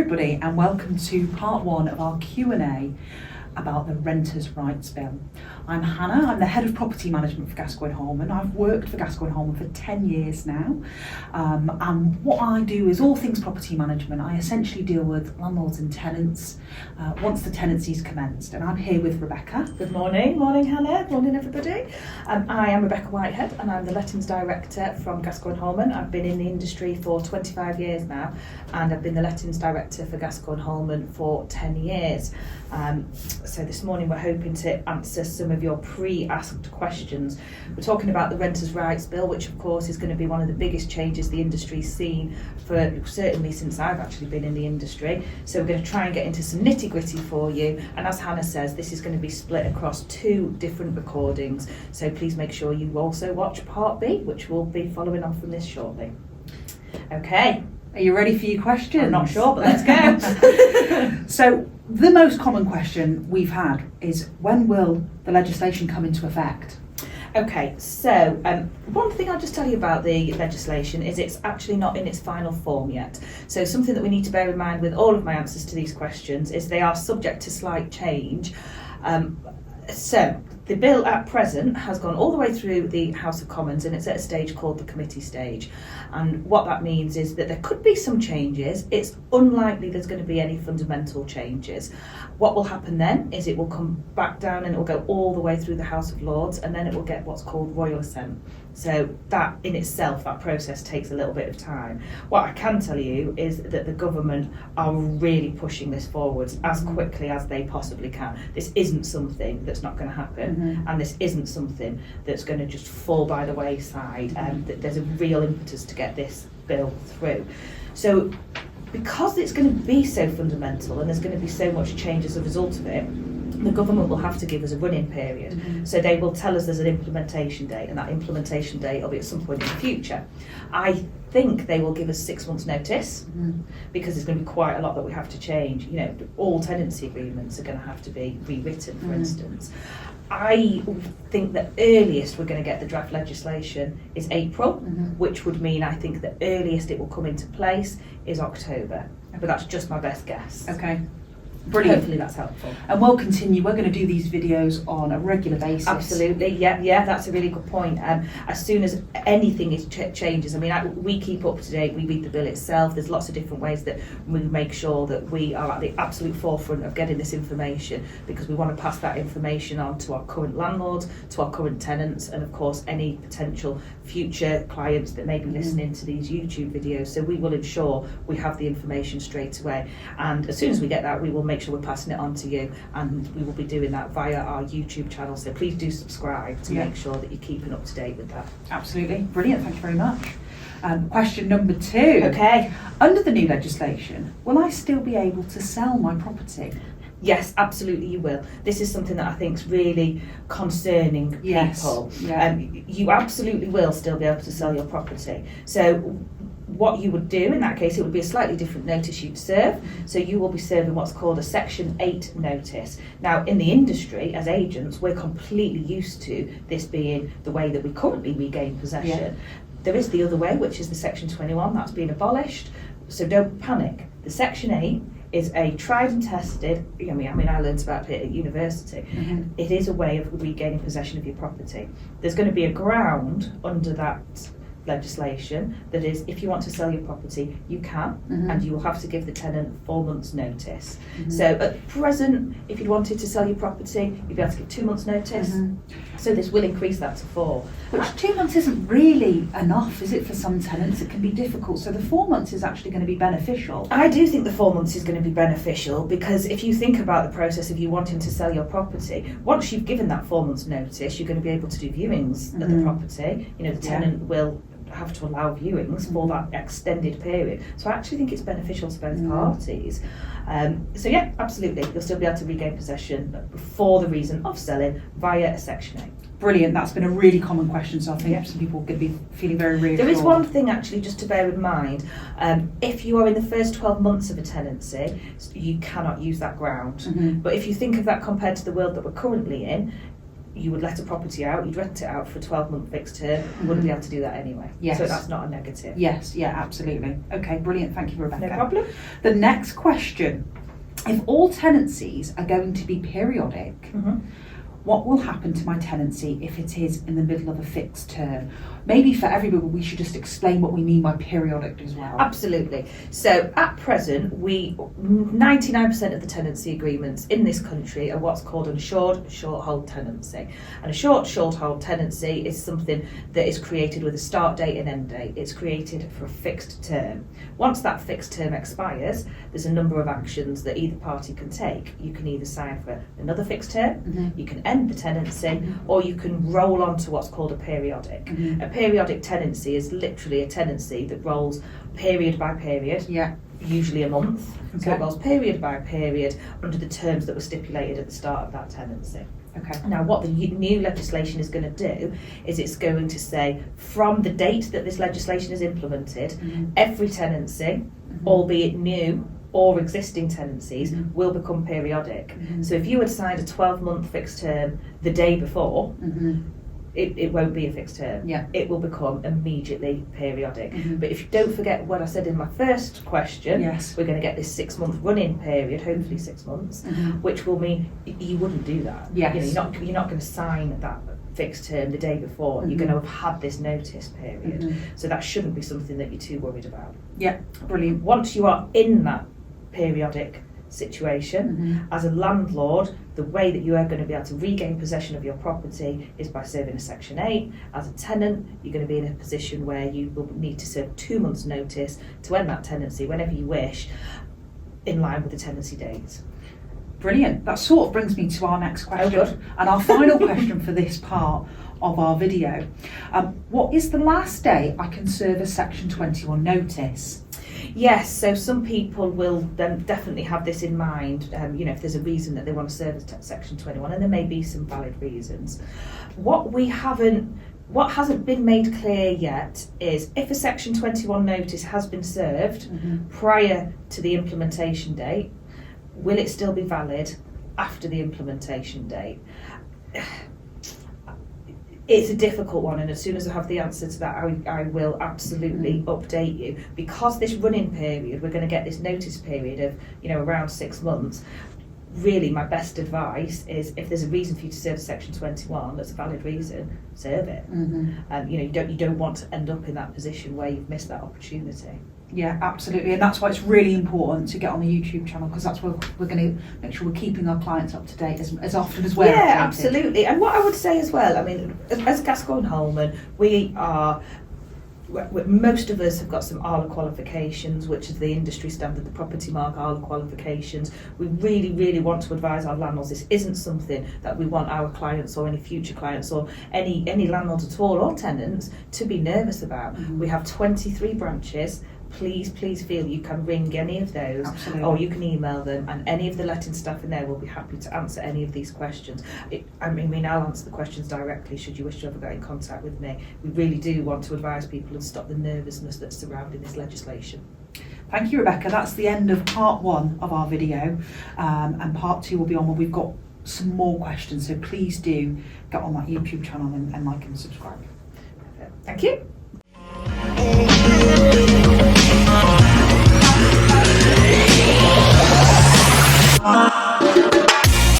everybody, and welcome to part one of our Q&A about the Renters' Rights Bill. I'm Hannah, I'm the Head of Property Management for Gascoigne Holman. I've worked for Gascoigne Holman for 10 years now, and what I do is all things property management. I essentially deal with landlords and tenants once the tenancy's commenced, and I'm here with Rebecca. Good morning. Morning Hannah, morning everybody. I am Rebecca Whitehead and I'm the Lettings Director from Gascoigne Holman. I've been in the industry for 25 years now, and I've been the Lettings Director for Gascoigne Holman for 10 years. So this morning we're hoping to answer some of your pre-asked questions. We're talking about the Renters' Rights Bill, which of course is going to be one of the biggest changes the industry's seen for certainly since I've actually been in the industry. So we're going to try and get into some nitty-gritty for you, and as Hannah says, this is going to be split across 2 different recordings, so please make sure you also watch part B, which will be following on from this shortly. Okay. Are you ready for your questions? I'm not sure, but let's go. So the most common question we've had is, when will the legislation come into effect? Okay, so one thing I'll just tell you about the legislation is it's actually not in its final form yet. So something that we need to bear in mind with all of my answers to these questions is they are subject to slight change. So the bill at present has gone all the way through the House of Commons, and it's at a stage called the committee stage. And what that means is that there could be some changes. It's unlikely there's going to be any fundamental changes. What will happen then is it will come back down and it will go all the way through the House of Lords, and then it will get what's called royal assent. So that in itself, that process takes a little bit of time. What I can tell you is that the government are really pushing this forward as quickly as they possibly can. This isn't something that's not going to happen, and this isn't something that's going to just fall by the wayside. There's a real impetus to get this bill through. So because it's going to be so fundamental and there's going to be so much change as a result of it, the government will have to give us a running period. So they will tell us there's an implementation date, and that implementation date will be at some point in the future. I think they will give us 6 months notice, because there's going to be quite a lot that we have to change. You know, all tenancy agreements are going to have to be rewritten, for instance. I think the earliest we're going to get the draft legislation is April, which would mean I think the earliest it will come into place is October. But that's just my best guess. Okay. Brilliant. Hopefully that's helpful. And we'll continue. We're going to do these videos on a regular basis. Absolutely, yeah, that's a really good point. As soon as anything changes, I mean, we keep up to date, we read the bill itself. There's lots of different ways that we make sure that we are at the absolute forefront of getting this information, because we want to pass that information on to our current landlords, to our current tenants, and of course any potential future clients that may be listening to these YouTube videos. So we will ensure we have the information straight away, and as soon as we get that, we will make sure we're passing it on to you, and we will be doing that via our YouTube channel, so please do subscribe to make sure that you're keeping up to date with that. Absolutely, brilliant, thank you very much. Question number 2. Okay. Under the new legislation, will I still be able to sell my property? Yes, absolutely you will. This is something that I think is really concerning people. Yeah. You absolutely will still be able to sell your property. So what you would do in that case, it would be a slightly different notice you'd serve. So you will be serving what's called a Section 8 notice. Now in the industry, as agents, we're completely used to this being the way that we currently regain possession. Yeah. There is the other way, which is the Section 21, that's been abolished. So don't panic. The Section 8 is a tried and tested, I mean I learned about it at university. It is a way of regaining possession of your property. There's going to be a ground under that legislation that is, if you want to sell your property, you can, and you will have to give the tenant 4 months notice. So at present, if you wanted to sell your property, you'd be able to give 2 months notice. So this will increase that to 4. Which 2 months isn't really enough, is it, for some tenants? It can be difficult. So the 4 months is actually going to be beneficial. I do think the 4 months is going to be beneficial, because if you think about the process of you wanting to sell your property, once you've given that 4 months notice, you're going to be able to do viewings at the property. You know, the tenant will have to allow viewings for that extended period. So I actually think it's beneficial to both parties. So yeah, absolutely, you'll still be able to regain possession for the reason of selling via a Section 8. Brilliant, that's been a really common question, so I think some people are going to be feeling very reassured. There is one thing actually just to bear in mind. If you are in the first 12 months of a tenancy, you cannot use that ground. But if you think of that compared to the world that we're currently in, you would let a property out, you'd rent it out for a 12-month fixed term, you wouldn't be able to do that anyway. Yes. So that's not a negative. Yes, yeah, absolutely. Okay, brilliant. Thank you, Rebecca. No problem. The next question, if all tenancies are going to be periodic, Mm-hmm. what will happen to my tenancy if it is in the middle of a fixed term? Maybe for everybody, we should just explain what we mean by periodic as well. Absolutely. So at present, 99% of the tenancy agreements in this country are what's called an assured short-hold tenancy. An assured short-hold tenancy is something that is created with a start date and end date. It's created for a fixed term. Once that fixed term expires, there's a number of actions that either party can take. You can either sign for another fixed term, you can end the tenancy, or you can roll on to what's called a periodic. A periodic tenancy is literally a tenancy that rolls period by period, usually a month. So it rolls period by period under the terms that were stipulated at the start of that tenancy. Okay. Now, what the new legislation is going to do is it's going to say from the date that this legislation is implemented, every tenancy, albeit new or existing tenancies, will become periodic. So if you had signed a 12-month fixed term the day before, it won't be a fixed term. It will become immediately periodic. But if you don't forget what I said in my first question, we're going to get this 6-month running period, hopefully 6 months, which will mean you wouldn't do that. You know, you're not going to sign that fixed term the day before. You're going to have had this notice period. So that shouldn't be something that you're too worried about. Brilliant. Once you are in that periodic situation, as a landlord, the way that you are going to be able to regain possession of your property is by serving a Section 8. As a tenant, you're going to be in a position where you will need to serve 2 months' notice to end that tenancy whenever you wish, in line with the tenancy dates. Brilliant. That sort of brings me to our next question, and our final question for this part of our video. What is the last day I can serve a Section 21 notice? Yes, so some people will then definitely have this in mind, you know, if there's a reason that they want to serve Section 21, and there may be some valid reasons. What hasn't been made clear yet is if a Section 21 notice has been served prior to the implementation date, will it still be valid after the implementation date? It's a difficult one, and as soon as I have the answer to that, I will absolutely update you. Because this running period, we're going to get this notice period of, you know, around 6 months. Really, my best advice is if there's a reason for you to serve Section 21, that's a valid reason, serve it. And you know, you don't want to end up in that position where you've missed that opportunity. Yeah, absolutely, and that's why it's really important to get on the YouTube channel, because that's where we're going to make sure we're keeping our clients up to date as often as we're updated. Absolutely. And what I would say as well, I mean, as Gascoigne Holman, most of us have got some ALA qualifications, which is the industry standard, the Property Mark ALA qualifications. We really, really want to advise our landlords this isn't something that we want our clients or any future clients or any landlords at all or tenants to be nervous about. We have 23 branches. Please feel you can ring any of those. Absolutely. Or you can email them, and any of the letting staff in there will be happy to answer any of these questions. I'll answer the questions directly should you wish to ever get in contact with me. We really do want to advise people and stop the nervousness that's surrounding this legislation. Thank you, Rebecca. That's the end of part 1 of our video, and part 2 will be on when we've got some more questions, so please do get on that YouTube channel and like and subscribe. Thank you.